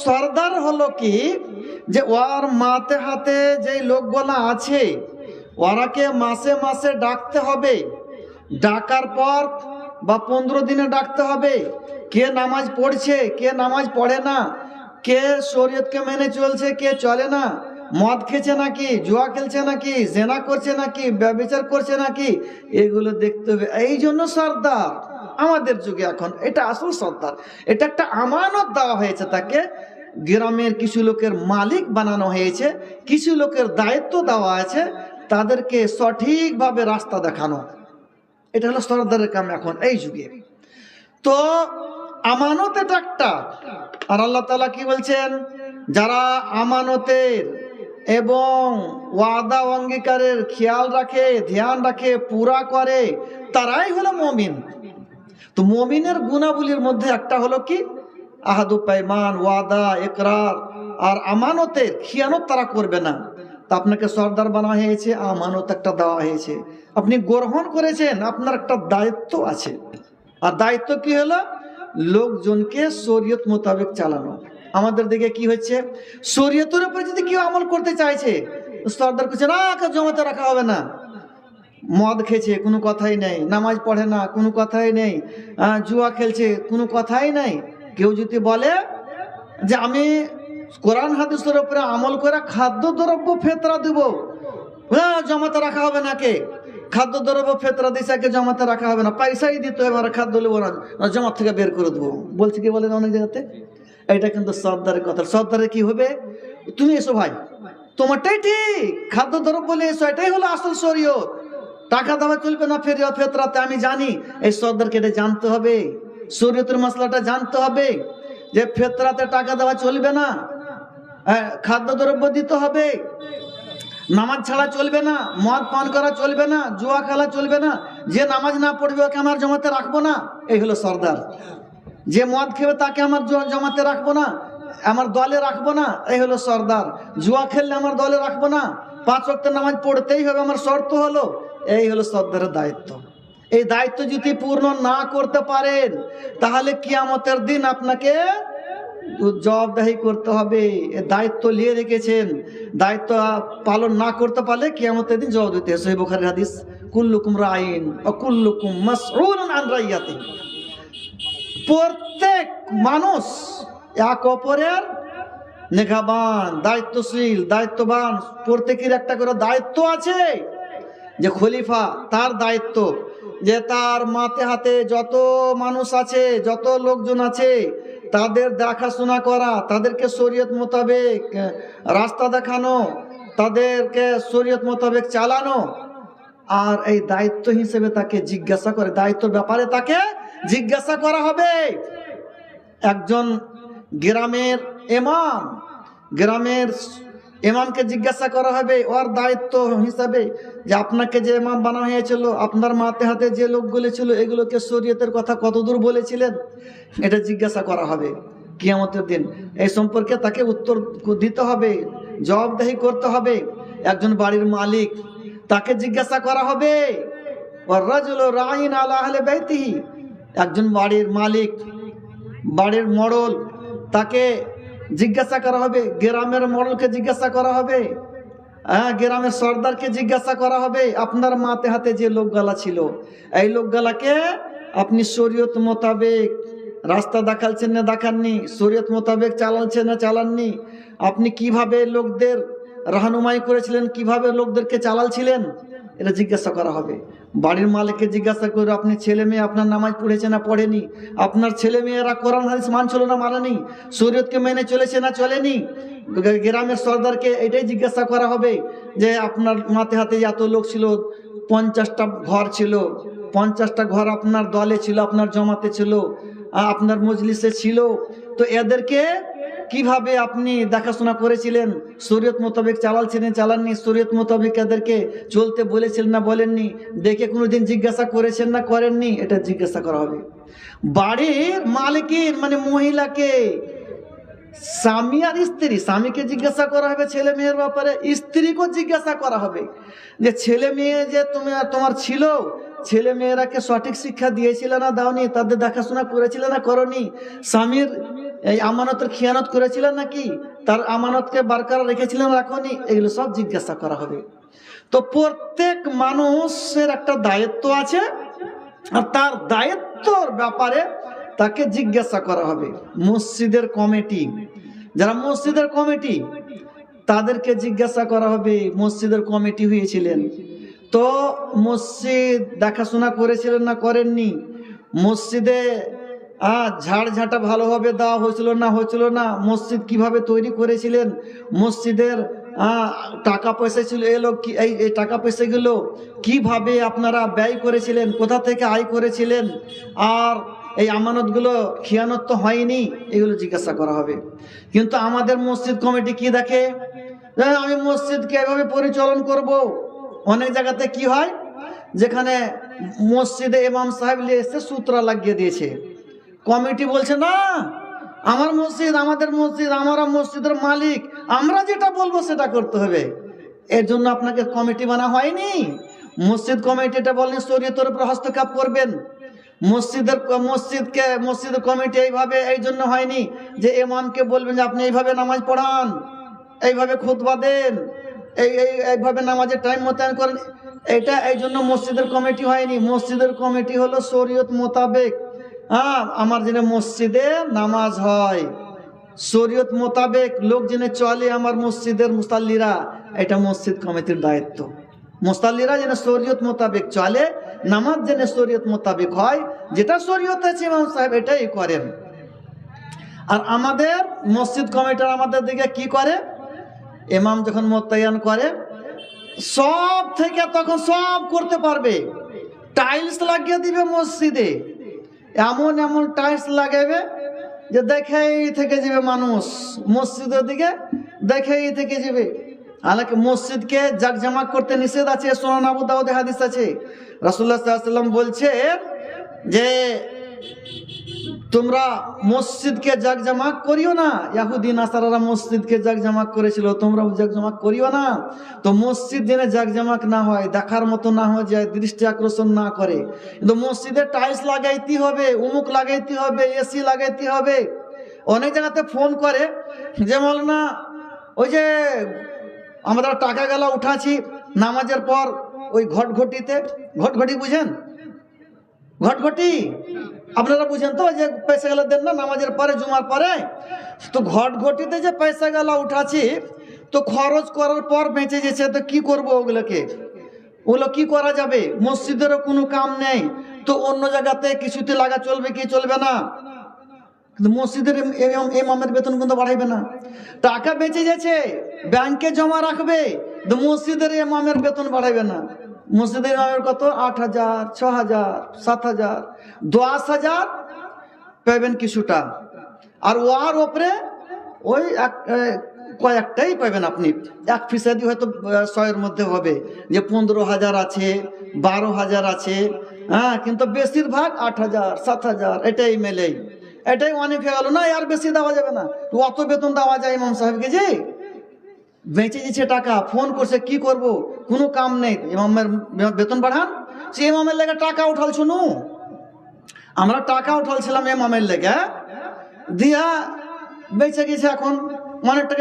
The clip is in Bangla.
সর্দার হলো কি, যে ওর মাতে হাতে যে লোকগুলা আছে ওরাকে মাসে মাসে ডাকতে হবে, ডাকার পর বা 15 দিনে ডাকতে হবে, কে নামাজ পড়ছে কে নামাজ পড়ে না, কে শরীয়তকে মেনে চলছে কে চলে না, মদ খেছে নাকি, জুয়া খেলছে নাকি, জেনা করছে নাকি, ব্যভিচার করছে নাকি, এগুলো দেখতে হবে। এই জন্য সর্দার আমাদের যুগে এখন এটা আসল সর্দার। এটা একটা আমানত দেওয়া হয়েছে তাকে, গ্রামের কিছু লোকের মালিক বানানো হয়েছে, কিছু লোকের দায়িত্ব দেওয়া আছে, তাদেরকে সঠিকভাবে রাস্তা দেখানো। এটা হলো সর্দারের কাম এখন এই যুগে। তো আমানত এটা একটা। আর আল্লাহ তাআলা কি বলছেন, যারা আমানতের এবং ওয়াদা অঙ্গীকারের খেয়াল রাখে, ধ্যান রাখে, পুরা করে, তারাই হলো মুমিন। তো মুমিনের গুণাবলীর মধ্যে একটা হলো কি, আহাদু পাইমান, ওয়াদা, ইকরার আর আমানতের খিয়ানত তারা করবে না। তা আপনাকে সর্দার বানা হয়েছে, আমানত একটা দেওয়া হয়েছে, আপনি গ্রহণ করেছেন, আপনার একটা দায়িত্ব আছে। আর দায়িত্ব কি হলো, লোকজনকে শরীয়ত মোতাবেক চালানো। আমাদের দিকে কি হচ্ছে, শরীয়তের উপরে যদি কেউ আমল করতে চাইছে, সর্দার কিছু না, জমাতে রাখা হবে না। মদ খেয়েছে কোনো কথাই নেই, নামাজ পড়ে না কোনো কথাই নেই, জুয়া খেলছে কোনো কথাই নেই। কেউ যদি বলে যে আমি কোরআন হাদিসের উপরে আমল করে খাদ্য দ্রব্য ফেতরা দিব, জমাতে রাখা হবে না। কে খাদ্য দ্রব্য ফেতরা দিছে, জমাতে রাখা হবে না, পয়সাই দিতে হবে, আর খাদ্য নেবো না, জমা থেকে বের করে দেবো বলছে, কি বলেন অনেক জায়গাতে। এটা কিন্তু সর্দারের কথা। সর্দারে কি হবে, তুমি এসো ভাই, তোমারটাই ঠিক, খাদ্য দ্রব্য বলে এসো, এটাই হলো আসল শরীয়ত। টাকা দেওয়া চলবে না ফেতরাতে, আমি জানি। এই সর্দারকে এটা জানতে হবে, শরীয়তের মশলাটা জানতে হবে, যে ফেতরাতে টাকা দেওয়া চলবে না, খাদ্য দ্রব্য দিতে হবে, নামাজ ছাড়া চলবে না, মদ পান করা চলবে না, জুয়া খেলা চলবে না, যে নামাজ না পড়বে ওকে আমার জমাতে রাখবো না, এই হলো সর্দার। যে মদ খেবে তাকে আমার জমাতে রাখবো না, আমার দলে রাখবো না, এই হলো সর্দার। জুয়া খেললে আমার দলে রাখবো না, 5 ওয়াক্ত নামাজ পড়তেই হবে, আমার শর্ত হলো। এই হলো সর্দারের দায়িত্ব। এই দায়িত্ব যদি পূর্ণ না করতে পারেন, তাহলে কিয়ামতের দিন আপনাকে জবাবদাহি করতে হবে। দায়িত্ব নিয়ে রেখেছেন, দায়িত্ব পালন না করতে পারলে কিয়ামতের দিন জবাব দিতে হবে। সহিহ বুখারীর হাদিস, কুল্লুকুম রাইন ওয়া কুল্লুকুম মাসউলুন আন রাইয়াতিহি। প্রত্যেক মানুষ এক অপরের নেগাবান, দায়িত্বশীল, দায়িত্ববান। প্রত্যেকের একটা করে দায়িত্ব আছে। যে খলিফা, তার দায়িত্ব যে তার মাথে হাতে যত মানুষ আছে, যত লোকজন আছে, তাদের দেখাশোনা করা, তাদেরকে শরীয়ত মোতাবেক রাস্তা দেখানো, তাদেরকে শরীয়ত মোতাবেক চালানো। আর এই দায়িত্ব হিসেবে তাকে জিজ্ঞাসা করে, দায়িত্বের ব্যাপারে তাকে জিজ্ঞাসা করা হবে। একজন গ্রামের ইমামকে জিজ্ঞাসা করা হবে ওর দায়িত্ব হিসাবে, যে আপনাকে যে ইমাম বানা হয়েছিল, আপনার মাথে হাতে যে লোকগুলো ছিল, এগুলোকে শরীয়তের কথা কতদূর বলেছিলেন, এটা জিজ্ঞাসা করা হবে কিয়ামতের দিন। এই সম্পর্কে তাকে উত্তর দিতে হবে, জবাবদাহি করতে হবে। একজন বাড়ির মালিক, তাকে জিজ্ঞাসা করা হবে। ওয়ার-রাজুলু রাঈন আলা আহলি বাইতিহি। একজন বাড়ির মালিক, বাড়ির মোড়ল, তাকে জিজ্ঞাসা করা হবে। গ্রামের মোড়লকে জিজ্ঞাসা করা হবে, গ্রামের সর্দারকে জিজ্ঞাসা করা হবে, আপনার মাথে হাতে যে লোকগালা ছিল, এই লোকগালাকে আপনি শরীয়ত মোতাবেক রাস্তা দেখাচ্ছেন না দেখাননি, শরীয়ত মোতাবেক চালাচ্ছেন না চালাননি, আপনি কিভাবে লোকদের রাহনুমাই করেছিলেন, কিভাবে লোকদেরকে চালাচ্ছিলেন, এটা জিজ্ঞাসা করা হবে। বাড়ির মালিককে জিজ্ঞাসা করে আপনি ছেলে মেয়ে আপনার নামাজ পড়েছে না পড়েনি, আপনার ছেলে মেয়েরা কোরআন হাদিস মানছিল না মানেনি, শরীয়তকে মেনে চলেছে না চলেনি। গ্রামের সর্দারকে এটাই জিজ্ঞাসা করা হবে যে আপনার মাথে হাতে এত লোক ছিল, 50টা ঘর ছিল, 50টা ঘর আপনার দলে ছিল, আপনার জমাতে ছিল, আপনার মজলিসে ছিল, তো এদেরকে কিভাবে আপনি দেখাশোনা করেছিলেন, শরীয়ত মোতাবেক চালাচ্ছিলেন চালাননি, শরীয়ত মোতাবেক এদেরকে চলতে বলেছিলেন না বলেননি, দেখে কোনোদিন জিজ্ঞাসা করেছেন না করেননি, এটা জিজ্ঞাসা করা হবে। বাড়ির মালিকের মানে মহিলাকে, স্বামী আর স্ত্রী, স্বামীকে জিজ্ঞাসা করা হবে ছেলে মেয়ের ব্যাপারে, স্ত্রীকেও জিজ্ঞাসা করা হবে যে ছেলে মেয়ে যে তোমার ছিল, ছেলে মেয়েরাকে সঠিক শিক্ষা দিয়েছিল না দাওনি, তাদের দেখাশোনা করেছিল না করনি, স্বামীর এই আমানতের খিয়ানত করেছিলেন নাকি, তার আমানতকে বারকরার রেখেছিলেন রাখনি, এগুলো সব জিজ্ঞাসা করা হবে। তো প্রত্যেক মানুষের একটা দায়িত্ব আছে, আর তার দায়িত্বর ব্যাপারে তাকে জিজ্ঞাসা করা হবে। মসজিদের কমিটি, যারা মসজিদের কমিটি, তাদেরকে জিজ্ঞাসা করা হবে। মসজিদের কমিটি হয়েছিলেন তো মসজিদ দেখাশোনা করেছিলেন না করেননি, মসজিদে ঝাড়ঝাঁটা ভালোভাবে দেওয়া হয়েছিল না হয়েছিল না, মসজিদ কিভাবে তৈরি করেছিলেন, মসজিদের টাকা পয়সা ছিল এলো কি, এই টাকা পয়সাগুলো কিভাবে আপনারা ব্যয় করেছিলেন, কোথা থেকে আয় করেছিলেন, আর এই আমানতগুলো খিয়ানত তো হয়নি, এগুলো জিজ্ঞাসা করা হবে। কিন্তু আমাদের মসজিদ কমিটি কি দেখে, আমি মসজিদকে এভাবে পরিচালন করব। অনেক জায়গাতে কি হয়, যেখানে মসজিদে ইমাম সাহেব নিয়ে এসে সূত্র লাগিয়ে দিয়েছে, কমিটি বলছে না আমার মসজিদ, আমাদের মসজিদ, আমরা মসজিদের মালিক, আমরা যেটা বলবো সেটা করতে হবে। এর জন্য আপনাকে কমিটি বানা হয়নি। মসজিদ কমিটিটা বলেন শরীয়তের উপর হস্তক্ষেপ করবেন। মসজিদের কমিটি এইভাবে এই জন্য হয়নি যে ইমামকে বলবেন যে আপনি এইভাবে নামাজ পড়ান, এইভাবে খুতবা দেন, এইভাবে নামাজের টাইম মোতায়েন করেন, এটা এই জন্য মসজিদের কমিটি হয়নি। মসজিদের কমিটি হলো শরীয়ত মোতাবেক, আমার যেন মসজিদে নামাজ হয়, শরীয়ত মোতাবেক লোক যেন চলে আমার মসজিদের মুসাল্লিরা, এটা মসজিদ কমিটির দায়িত্ব। মুসাল্লিরা যেন শরীয়ত মোতাবেক চলে, নামাজ যেন শরীয়ত মোতাবেক হয়, যেটা শরীয়ত আছে ইমাম সাহেব এটাই করেন। আর আমাদের মসজিদ কমিটির আমাদের দিকে কি করে, ইমাম যখন মোতায়েন করে সব থেকে তখন সব করতে পারবে, টাইলস লাগিয়ে দিবে মসজিদে, এমন এমন টাইলস লাগাবে যে দেখেই থেকে যাবে মানুষ, মসজিদের দিকে দেখেই থেকে যাবে। হালাকি মসজিদকে জাকজমাক করতে নিষেধ আছে, সুনান আবু দাউদে হাদিস আছে, রাসূলুল্লাহ সাল্লাল্লাহু আলাইহি ওয়াসাল্লাম বলছে যে তোমরা মসজিদকে জাকজমাক করিও না। ইহুদি নাসারারা মসজিদকে জাকজমাক করেছিল, তোমরা জাকজমাক করিও না। তো মসজিদ যেন জাকজমাক না হয়, দেখার মতো না হয়ে যায়, দৃষ্টি আকর্ষণ না করে, কিন্তু মসজিদে টাইলস লাগাইতে হবে, উমুক লাগাইতে হবে, এসি লাগাইতে হবে। অনেক জায়গাতে ফোন করে যেমন না, ওই যে আমরা টাকা গেলা উঠাছি নামাজের পর ওই ঘটঘটিতে, ঘটঘটি বুঝেন, ঘটঘটি আপনারা বুঝেন তো, যে পয়সা গেলা দেন না নামাজের পরে, জুমার পরে, তো ঘটঘটিতে যে পয়সা গেলা উঠাছি, তো খরচ করার পর বেঁচে গেছে, তো কি করব ওগুলোকে, ওগুলো কি করা যাবে, মসজিদেরও কোনো কাম নেই, তো অন্য জায়গাতে কিছুতে লাগা চলবে কি চলবে না, কিন্তু মসজিদের ইমামের বেতন কিন্তু বাড়াইবে না। টাকা বেঁচে গেছে ব্যাংকে জমা রাখবে, তো মসজিদের ইমামের বেতন বাড়াইবে না। মসজিদের ইমামের কত, 8,000, 6,000, 7,000, 10,000 পাইবেন কিছুটা, আর ওয়ার ওপরে ওই কয়েকটাই পাইবেন আপনি, 1% হয়তো 100-এর মধ্যে হবে, যে 15,000 আছে, 12,000 আছে, কিন্তু বেশিরভাগ 8,000, 7,000 এটাই মেলেই, এটাই অনেক হয়ে গেল না, আর বেশি দেওয়া যাবে না। অত বেতন দেওয়া যায় ইমাম সাহেবকে, যে বেঁচে দিচ্ছে টাকা, ফোন করছে কি করব, কোনো কাম নেই, ইমামের বেতন বাড়ান। সে ইমামের লেগে টাকা উঠাল, শুনু আমরা টাকা উঠালছিলাম ইমামের লেগে, দিয়া বেঁচে গেছে, এখন অনেক টাকা